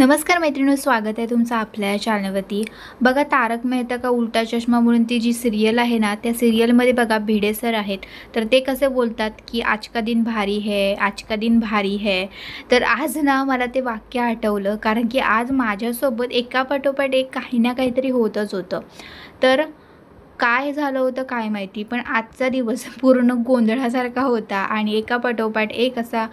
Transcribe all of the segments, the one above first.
नमस्कार मैत्रिणींनो, स्वागत आहे तुमचं आपल्या चॅनलवरती। बघा, तारक मेहता का उल्टा चष्मा म्हणून ती जी सिरियल आहे ना, त्या सिरियलमध्ये बघा भिडे सर आहेत। तर ते कसे बोलतात की आज का दिन भारी है, आज का दिन भारी है। तर आज ना मला ते वाक्य आठवलं, कारण की आज माझ्यासोबत एकापाठोपाठ एक काही ना काहीतरी होतच होतं। तर काय झालं होतं काय माहिती, पण आजचा दिवस पूर्ण गोंधळासारखा होता आणि एकापाठोपाठ एक असा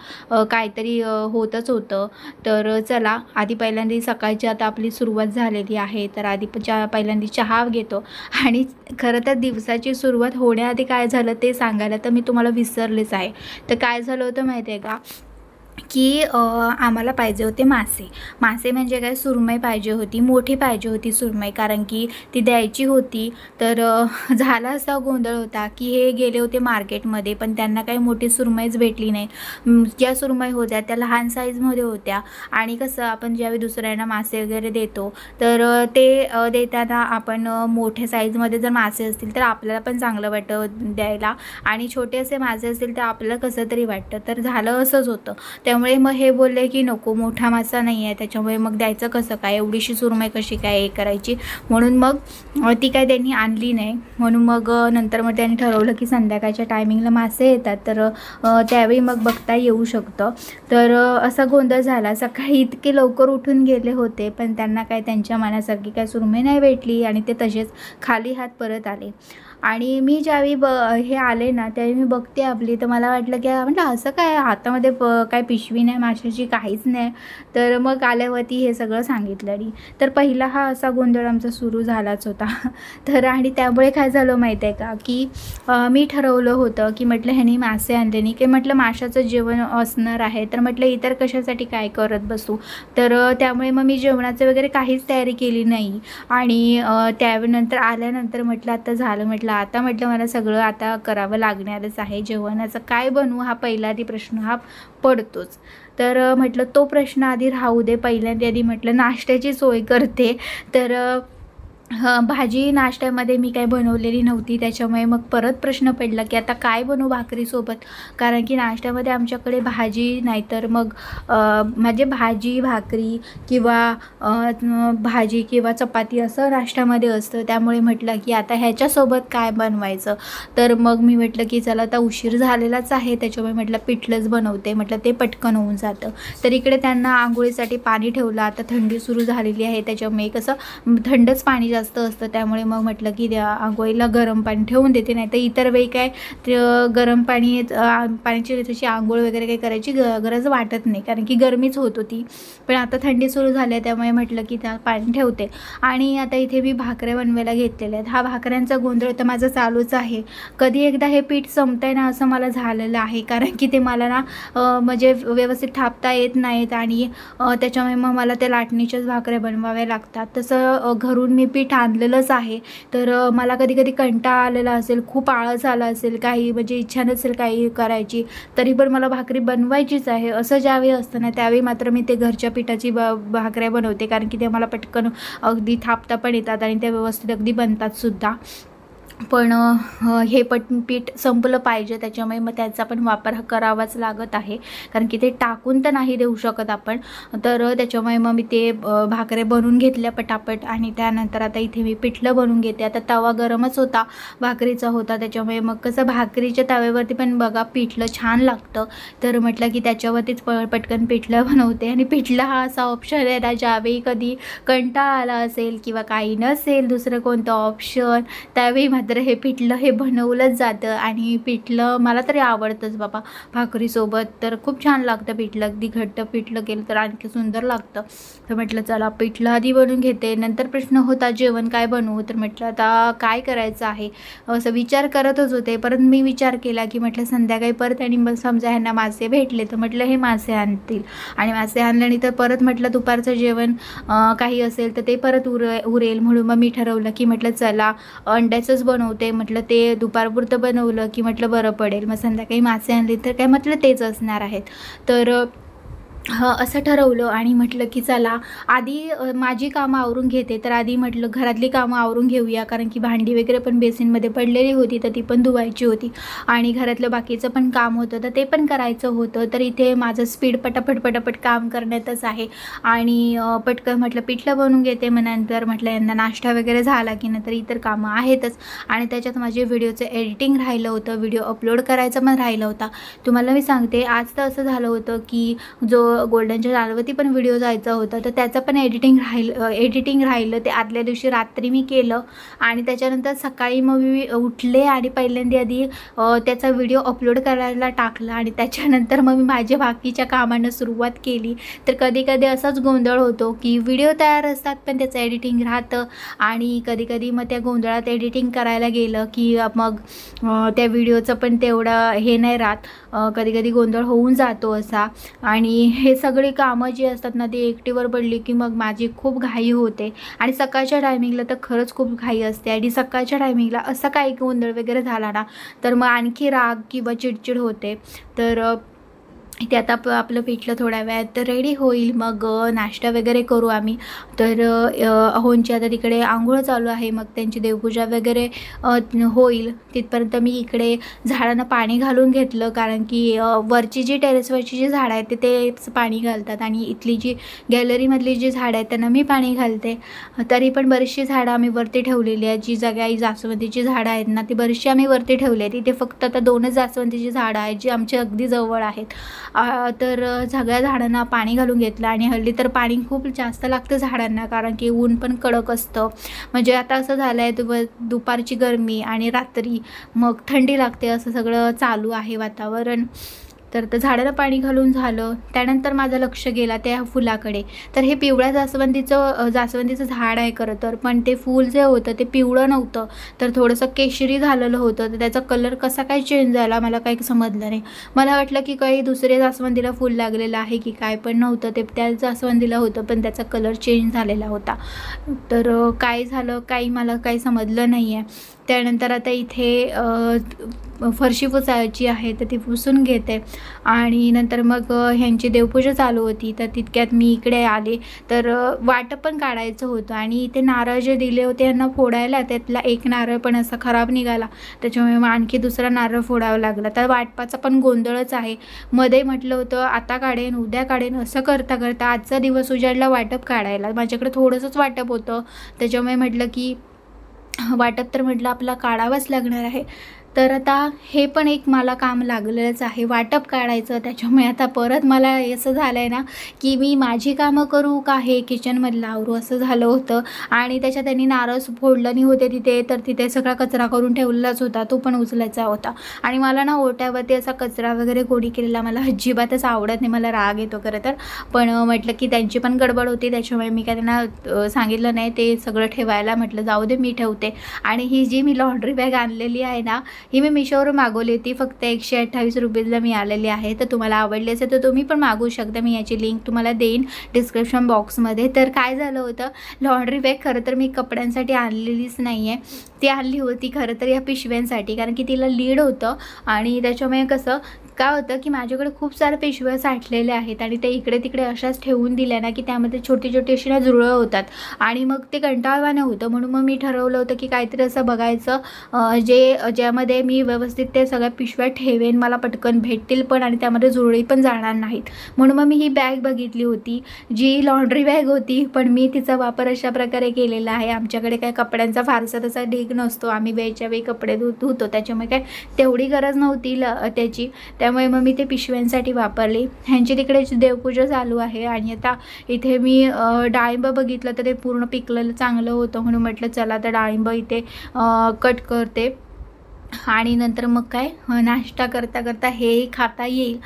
काहीतरी होतच होतं। तर चला, आधी पहिल्यांदा सकाळची आता आपली सुरुवात झालेली आहे, तर आधी पहिल्यांदा चहा घेतो। आणि खरं तर दिवसाची सुरुवात होण्याआधी काय झालं ते सांगायला तर मी तुम्हाला विसरलेच आहे। तर काय झालं होतं माहिती आहे का, की आम्हाला पाहिजे होते मासे। मासे म्हणजे काय, सुरमई पाहिजे होती, मोठी पाहिजे होती सुरमई, कारण की ती द्यायची होती। तर झाला असा गोंधळ होता की हे गेले होते मार्केटमध्ये, पण त्यांना काही मोठी सुरमईच भेटली नाही। ज्या सुरमई होत्या त्या लहान साईजमध्ये होत्या। आणि कसं आपण ज्यावेळी दुसऱ्यांना मासे वगैरे देतो, तर ते देताना आपण मोठ्या साईजमध्ये जर मासे असतील तर आपल्याला पण चांगलं वाटतं द्यायला, आणि छोटे असे मासे असतील तर आपल्याला कसं तरी वाटतं। तर झालं असंच होतं। त्यामुळे मग हे बोलले की नको, मोठा मासा नाही आहे, त्याच्यामुळे मग द्यायचं कसं काय, एवढीशी सुरमई कशी काय हे करायची। म्हणून मग ती काय त्यांनी आणली नाही। म्हणून मग नंतर मग त्यांनी ठरवलं की संध्याकाळच्या टायमिंगला मासे येतात, तर त्यावेळी मग बघता येऊ शकतं। तर असा गोंधळ झाला। सकाळी इतके लवकर उठून गेले होते, पण त्यांना काय त्यांच्या मनासारखी काय सुरमई नाही भेटली आणि ते तसेच खाली हात परत आले। आणि मी ज्यावेळी हे आले ना, त्यावेळी मी बघते आपली, तर मला वाटलं की म्हटलं असं काय हातामध्ये काय पिशवी नाही माशाची, काहीच नाही। तर मग आल्यावरती हे सगळं सांगितलं आणि तर पहिला हा असा गोंधळ आमचा सुरू झालाच होता। तर आणि त्यामुळे काय झालं माहीत आहे का, की मी ठरवलं होतं की म्हटलं ह्यानी मासे आणले नाही, की म्हटलं माशाचं जेवण असणार आहे, तर म्हटलं इतर कशासाठी काय करत बसू। तर त्यामुळे मग मी जेवणाचं वगैरे काहीच तयारी केली नाही। आणि त्यानंतर आल्यानंतर म्हटलं आता झालं, म्हटलं आता म्हटलं मला सगळं आता करावं लागणारच आहे। जेवणाचं काय बनवू हा पहिला आधी प्रश्न हा पडतोच। तर म्हटलं तो प्रश्न आधी राहू दे, पहिल्यांदा आधी म्हटलं नाश्त्याची सोय करते। तर भाजी नाश्त्यामध्ये मी काही बनवलेली नव्हती, त्याच्यामुळे मग परत प्रश्न पडला की आता काय बनवू भाकरीसोबत, कारण की नाश्त्यामध्ये आमच्याकडे भाजी नाहीतर मग म्हणजे भाजी भाकरी किंवा भाजी किंवा चपाती असं नाश्त्यामध्ये असतं। त्यामुळे म्हटलं की आता ह्याच्यासोबत काय बनवायचं। तर मग मी म्हटलं की चला आता उशीर झालेलाच आहे, त्याच्यामुळे म्हटलं पिठलंच बनवते, म्हटलं ते पटकन होऊन जातं। तर इकडे त्यांना आंघोळीसाठी पाणी ठेवलं। आता थंडी सुरू झालेली आहे, त्याच्यामुळे कसं थंडच पाणी जास्त असतं, त्यामुळे मग म्हटलं की आंघोळीला गरम पाणी ठेवून देते, नाही तर इतर वेळी काय गरम पाण्याची तशी आंघोळ वगैरे काही करायची गरज वाटत नाही, कारण की गरमीच होत होती। पण आता थंडी सुरू झाली आहे, त्यामुळे म्हटलं की त्या पाणी ठेवते। आणि आता इथे मी भाकऱ्या बनवायला घेतलेल्या आहेत। हा भाकऱ्यांचा गोंधळ तर माझा चालूच आहे। कधी एकदा हे पीठ संपतंय ना असं मला झालेलं आहे, कारण की ते मला ना म्हणजे व्यवस्थित थापता येत नाहीत, आणि त्याच्यामुळे मग मला त्या लाटणीच्याच भाकऱ्या बनवाव्या लागतात। तसं घरून मी पीठ आणलेलंच आहे। तर मला कधी कधी कंटाळा आलेला असेल, खूप आळस आला असेल, काही म्हणजे इच्छा नसेल काही करायची, तरी पण मला भाकरी बनवायचीच आहे असं ज्यावेळी असतं ना, त्यावेळी मात्र मी ते घरच्या पिठाची भाकऱ्या बनवते, कारण की ते मला पटकन अगदी थापता पण येतात आणि त्या व्यवस्थित अगदी बनतात सुद्धा। पण हे पीठ संपलं पाहिजे, त्याच्यामुळे मग त्याचा पण वापर करावाच लागत आहे, कारण की ते टाकून तर नाही देऊ शकत आपण। तर त्याच्यामुळे मग मी ते भाकऱ्या बनवून घेतल्या पटापट, आणि त्यानंतर आता इथे मी पिठलं बनवून घेते। आता तवा गरमच होता, भाकरीचा होता, त्याच्यामुळे मग कसं भाकरीच्या तव्यावरती पण बघा पिठलं छान लागतं। तर म्हटलं की त्याच्यावरतीच पटकन पिठलं बनवते। आणि पिठलं हा असा ऑप्शन आहे ना, ज्यावेळी कधी कंटाळा आला असेल किंवा काही नसेल दुसरं कोणतं ऑप्शन, त्यावेळी मात्र हे पिठलं हे बनवलंच जातं। आणि पिठलं मला तरी आवडतंच बाबा भाकरीसोबत, तर खूप छान लागतं पिठलं, अगदी घट्ट पिठलं केलं तर आणखी सुंदर लागतं। तर म्हटलं चला पिठलं आधी बनवून घेते। नंतर प्रश्न होता जेवण काय बनवू, तर म्हटलं आता काय करायचं आहे असं विचार करतच होते। परत मी विचार केला की म्हटलं संध्याकाळी परत, आणि मग समजा ह्यांना मासे भेटले तर म्हटलं हे मासे आणतील, आणि मासे आणल्याने तर परत म्हटलं दुपारचं जेवण काही असेल तर ते परत उरेल। म्हणून मग मी ठरवलं की म्हटलं चला अंड्याचंच बनवते, म्हटलं ते दुपारपुरतं बनवलं की म्हटलं बरं पडेल, मग संध्याकाळी मासे आणले तर काय म्हटलं तेच असणार आहेत। तर असं ठरवलं आणि म्हटलं की चला आधी माझी कामं आवरून घेते. तर आधी म्हटलं घरातली कामं आवरून घेऊया, कारण की भांडी वगैरे पण बेसिनमध्ये पडलेली होती, तर ती पण धुवायची होती आणि घरातलं बाकीचं पण काम होतं, तर ते पण करायचं होतं. तर इथे माझं स्पीड पटापट काम करण्यातच आहे आणि पटकन म्हटलं पिठलं बनवून घेते. मग नंतर म्हटलं यांना नाश्ता वगैरे झाला की नंतर इतर कामं आहेतच आणि त्याच्यात माझे व्हिडिओचं एडिटिंग राहिलं होतं, व्हिडिओ अपलोड करायचं पण राहिलं होता. तुम्हाला मी सांगते आज तर असं झालं होतं की जो गोल्डनच्या चालवती पण व्हिडिओ जायचा होता, तर त्याचं पण एडिटिंग राहिलं. ते आदल्या दिवशी रात्री मी केलं आणि त्याच्यानंतर सकाळी मग मी उठले आणि पहिल्यांदा आधी त्याचा व्हिडिओ अपलोड करायला टाकला आणि त्याच्यानंतर मग मी माझ्या बाकीच्या कामांना सुरुवात केली. तर कधी कधी असाच गोंधळ होतो की व्हिडिओ तयार असतात पण त्याचं एडिटिंग राहतं आणि कधी कधी मग त्या गोंधळात एडिटिंग करायला गेलं की मग त्या व्हिडिओचं पण तेवढं हे नाही राहत. कधी कधी गोंधळ होऊन जातो असा. आणि हे सगळी कामं जी असतात ना ती एकटीवर पडली की मग माझी खूप घाई होते आणि सकाळच्या टायमिंगला तर खरंच खूप घाई असते आणि सकाळच्या टायमिंगला असा काही गोंधळ वगैरे झाला ना तर मग आणखी राग किंवा चिडचिड होते. तर इथे आता आपलं पिठलं थोड्या वेळात रेडी होईल, मग नाश्ता वगैरे करू आम्ही. तर अहोंची आता तिकडे आंघोळ चालू आहे, मग त्यांची देवपूजा वगैरे होईल. तिथपर्यंत मी इकडे झाडांना पाणी घालून घेतलं, कारण की वरची जी टेरेसवरची जी झाडं आहेत ते पाणी घालतात आणि इथली जी गॅलरीमधली जी झाडं आहेत त्यांना मी पाणी घालते. तरी पण बरीचशी झाडं आम्ही वरती ठेवलेली आहेत. जी जागी जास्वंदीची झाडं आहेत ना ती बरीचशी आम्ही वरती ठेवली आहेत. इथे फक्त आता 2च जास्वंदीची झाडं आहेत जी आमच्या अगदी जवळ आहेत. तर सगळ्या झाडांना पाणी घालून घेतलं आणि हल्ली तर पाणी खूप जास्त लागतं झाडांना, कारण की ऊन पण कडक असतं. म्हणजे आता असं झालं आहे दुपारची गरमी आणि रात्री मग थंडी लागते, असं सगळं चालू आहे वातावरण. तर झाडाला पाणी घालून झालं. त्यानंतर माझं लक्ष गेला त्या फुलाकडे. तर हे पिवळ्या जास्वंदीचं झाड आहे खरं तर, पण ते फूल जे होतं ते पिवळं नव्हतं, तर थोडंसं केशरी झालेलं होतं. तर त्याचा कलर कसा काय चेंज झाला मला काही समजलं नाही. मला वाटलं की काही दुसऱ्या जास्वंदीला फूल लागलेलं आहे की काय, पण नव्हतं. ते त्या जास्वंदीला होतं पण त्याचा कलर चेंज झालेला होता. तर काय झालं काही मला काही समजलं नाही आहे. त्यानंतर आता इथे फरशी पुसायची आहे तर ती पुसून घेते आणि नंतर मग ह्यांची देवपूजा चालू होती. तर तितक्यात मी इकडे आले. तर वाटप पण काढायचं होतं आणि इथे नारळ जे दिले होते यांना फोडायला, त्यातला एक नारळ पण असा खराब निघाला, त्याच्यामुळे मग आणखी दुसरा नारळ फोडावा लागला. तर वाटपाचा पण गोंधळच आहे. मध्ये म्हटलं होतं आता काढेन उद्या काढेन, असं करता करता आजचा दिवस उजाडला वाटप काढायला. माझ्याकडे थोडंसंच वाटप होतं, त्याच्यामुळे म्हटलं की वाटप तर म्हटलं आपला काढावंच लागणार आहे. तर आता हे पण एक मला काम लागलेलंच आहे वाटप काढायचं. त्याच्यामुळे आता परत मला असं झालं आहे ना की मी माझी कामं करू का हे किचनमधलं आवरू, असं झालं होतं. आणि त्याच्यात त्यांनी नारळ फोडलं नाही होते तिथे, तर तिथे सगळा कचरा करून ठेवलेलाच होता, तो पण उचलायचा होता. आणि मला ना ओट्यावरती असा कचरा वगैरे कोणी केलेला मला अजिबातच आवडत नाही, मला राग येतो खरं तर. पण म्हटलं की त्यांची पण गडबड होती, त्याच्यामुळे मी काय त्यांना सांगितलं नाही ते सगळं ठेवायला. म्हटलं जाऊ दे मी ठेवते. आणि ही जी मी लॉन्ड्री बॅग आणलेली आहे ना ही मी मिशोवरून मागवली होती. फक्त 128 रुपीजला मी आलेली आहे. तर तुम्हाला आवडली असेल तर तुम्ही पण मागवू शकता. मी याची लिंक तुम्हाला देईन डिस्क्रिप्शन बॉक्समध्ये. तर काय झालं होतं, लॉन्ड्री बॅग खरं तर मी कपड्यांसाठी आणलेलीच नाही आहे, ती आणली होती खरं तर या पिशव्यांसाठी, कारण की तिला लीड होतं. आणि त्याच्यामुळे कसं काय होतं की माझ्याकडे खूप साऱ्या पिशव्या साठलेल्या आहेत आणि ते इकडे तिकडे अशाच ठेवून दिल्या ना की त्यामध्ये छोटी छोटी अशी ना झुरळं होतात आणि मग ते कंटाळवाणं होतं. म्हणून मग मी ठरवलं होतं की काहीतरी असं बघायचं ज्यामध्ये मी व्यवस्थित ते सगळ्या पिशव्या ठेवेन, मला पटकन भेटतील पण आणि त्यामध्ये झुरळी पण जाणार नाहीत. म्हणून मग मी ही बॅग बघितली होती, जी लॉन्ड्री बॅग होती, पण मी तिचा वापर अशा प्रकारे केलेला आहे. आमच्याकडे काय कपड्यांचा फारसा तसा ढीग नसतो, आम्ही वेळच्या वेळी कपडे धुतो, त्याच्यामुळे काय तेवढी गरज नव्हती त्याची. त्यामुळे मग मी ते पिशव्यांसाठी वापरली. ह्यांची तिकडे देवपूजा चालू आहे आणि आता इथे मी डाळिंब बघितलं तर ते पूर्ण पिकलेलं चांगलं होतं, म्हणून म्हटलं चला तर डाळिंब इथे कट करते आणि नंतर मग काय नाश्ता करता करता हे खाता येईल.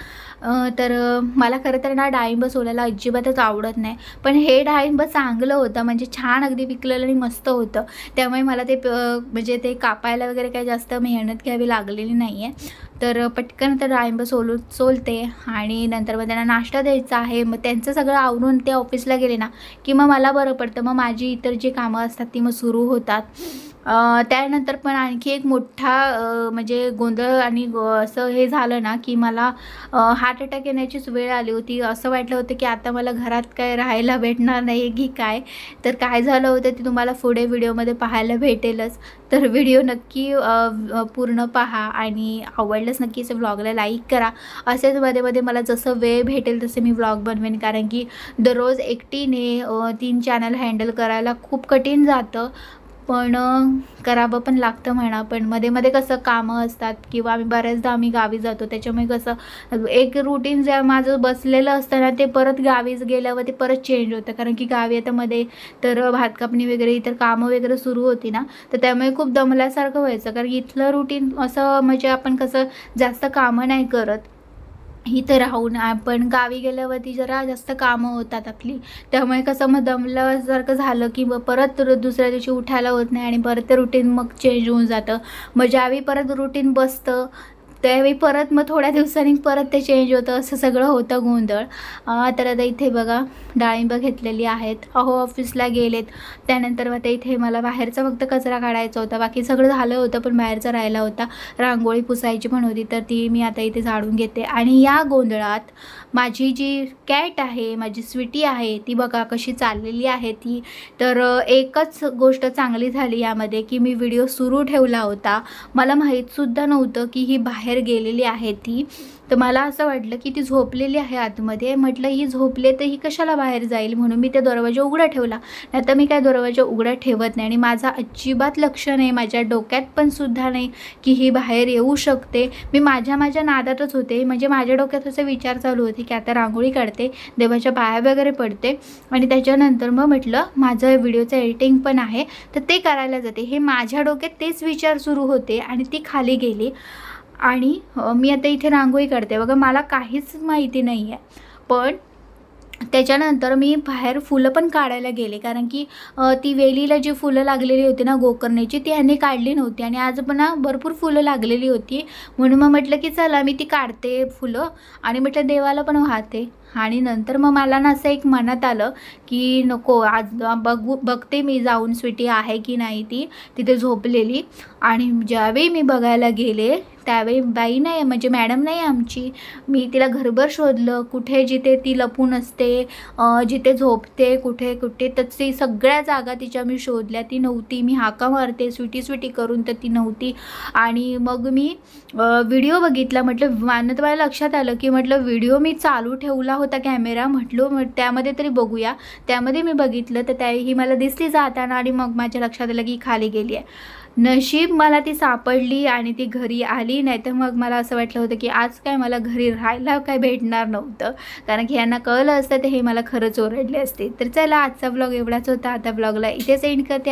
तर मला खरं तर ना डाळिंब सोलायला अजिबातच आवडत नाही, पण हे डाळिंब चांगलं होतं, म्हणजे छान अगदी पिकलेलं आणि मस्त होतं. त्यामुळे मला ते म्हणजे ते कापायला वगैरे काही जास्त मेहनत घ्यावी लागलेली नाही आहे. तर पटकन तर डाळिंब सोलते आणि नंतर मग त्यांना नाश्ता द्यायचा आहे. मग त्यांचं सगळं आवरून ते ऑफिसला गेले ना की मग मला बरं पडतं, मग माझी इतर जी कामं असतात ती मग सुरू होतात. त्यानंतर पण आणखी एक मोठा म्हणजे गोंधळ आणि असं हे झालं ना, की मला हार्ट अटॅक येण्याचीच वेळ आली होती. असं वाटलं होतं की आता मला घरात काय राहायला भेटणार नाही की काय. तर काय झालं होतं ते तुम्हाला पुढे व्हिडिओमध्ये पाहायला भेटेलच. तर व्हिडिओ नक्की पूर्ण पहा आणि आवडल्यास नक्कीच व्लॉगला लाईक करा. असेच मध्ये-मध्ये मला जसं वेळ भेटेल तसे मी व्लॉग बनवेन, कारण की दररोज एकटीने 3 चॅनल हँडल करायला खूप कठीण जातं. पण करावं पण लागतं म्हणा. पण मध्ये-मध्ये कसं कामं असतात किंवा आम्ही गावी जातो, त्याच्यामुळे कसं एक रूटीन जे माझं बसलेलं असतं ना, ते परत गावी गेल्यावर ते परत चेंज होतं. कारण की गावी आता मध्ये तर भात कापणी वगैरे इतर कामं वगैरे सुरू होती ना, तर त्यामुळे खूप दमल्यासारखं व्हायचं. कारण इथलं रूटीन असं म्हणजे आपण कसं जास्त कामं नाही करत. इथं राहून आपण गावी गेल्यावरती जरा जास्त कामं होतात आपली. त्यामुळे कसं मग दमल्यासारखं झालं की मग परत दुसऱ्या दिवशी उठायला होत नाही आणि परत ते रुटीन मग चेंज होऊन जातं. मग ज्यावेळी परत रुटीन बसतं त्यावेळी परत मग थोड्या दिवसांनी परत ते चेंज होतं, असं सगळं होतं गोंधळ. तर आता इथे बघा डाळिंब घेतलेली आहेत. ऑफिसला गेलेत. त्यानंतर मग इथे मला बाहेरचा फक्त कचरा काढायचा होता. बाकी सगळं झालं होतं, पण बाहेरचा राहिला होता. रांगोळी पुसायची पण होती, तर ती मी आता इथे झाडून घेते. आणि या गोंधळात माझी जी कॅट आहे, माझी स्वीटी आहे, ती बघा कशी चाललेली आहे ती. तर एकच गोष्ट चांगली झाली यामध्ये की मी व्हिडिओ सुरू ठेवला होता. मला माहीतसुद्धा नव्हतं की ही बाहेर गेलेली आहे ती. तर मला असं वाटलं की ती झोपलेली आहे आतमध्ये. म्हटलं ही झोपले तर ही कशाला बाहेर जाईल, म्हणून मी ते दरवाजा उघडा ठेवला. नाहीतर मी काय दरवाजा उघडा ठेवत नाही आणि माझा अजिबात लक्ष नाही, माझ्या डोक्यात पण सुद्धा नाही की ही बाहेर येऊ शकते. मी माझ्या नादातच होते. म्हणजे माझ्या डोक्यात असे विचार चालू होते की आता रांगोळी काढते, देवाच्या पाया वगैरे पडते आणि त्याच्यानंतर मग म्हटलं माझं व्हिडिओचं एडिटिंग पण आहे तर ते करायला जाते. हे माझ्या डोक्यात तेच विचार सुरू होते आणि ती खाली गेली. आणि मी आता इथे रांगोळी काढते बघा. मला काहीच माहिती नाही आहे. पण त्याच्यानंतर मी बाहेर फुलं पण काढायला गेले, कारण की ती वेलीला जी फुलं लागलेली होती ना गोकर्णाची, ती ह्यांनी काढली नव्हती आणि आज पण भरपूर फुलं लागलेली होती. म्हणून मग म्हटलं की चला मी ती काढते फुलं आणि म्हटलं देवाला पण वाहते. आणि नंतर मग मला ना असं एक मनात आलं की नको आज बघते मी जाऊन स्वीटी आहे की नाही ती तिथे झोपलेली. आणि ज्यावेळी मी बघायला गेले त्यावेळी बाई नाही, म्हणजे मॅडम नाही आमची. मी तिला घरभर शोधलं, कुठे जिथे ती लपून असते, जिथे झोपते, कुठे कुठे तर ती सगळ्या जागा तिच्या मी शोधल्या. ती नव्हती. मी हाका मारते स्वीटी स्वीटी करून तर ती नव्हती. आणि मग मी व्हिडिओ बघितला. म्हटलं मला लक्षात आलं की म्हटलं व्हिडिओ मी चालू ठेवला होता कॅमेरा, म्हटलं त्यामध्ये तरी बघूया. त्यामध्ये मी बघितलं तर ही मला दिसली जाताना आणि मग माझ्या लक्षात आलं की खाली गेली आहे. नशीब मला ती सापडली आणि ती घरी आली. नाही तर मग मला असं वाटलं होतं की आज काय मला घरी राहायला काय भेटणार नव्हतं, कारण की यांना कळलं असतं तर हे मला खरंच ओरडले असते. तर चला आजचा ब्लॉग एवढाच होता. आता ब्लॉगला इथेच एंड करते.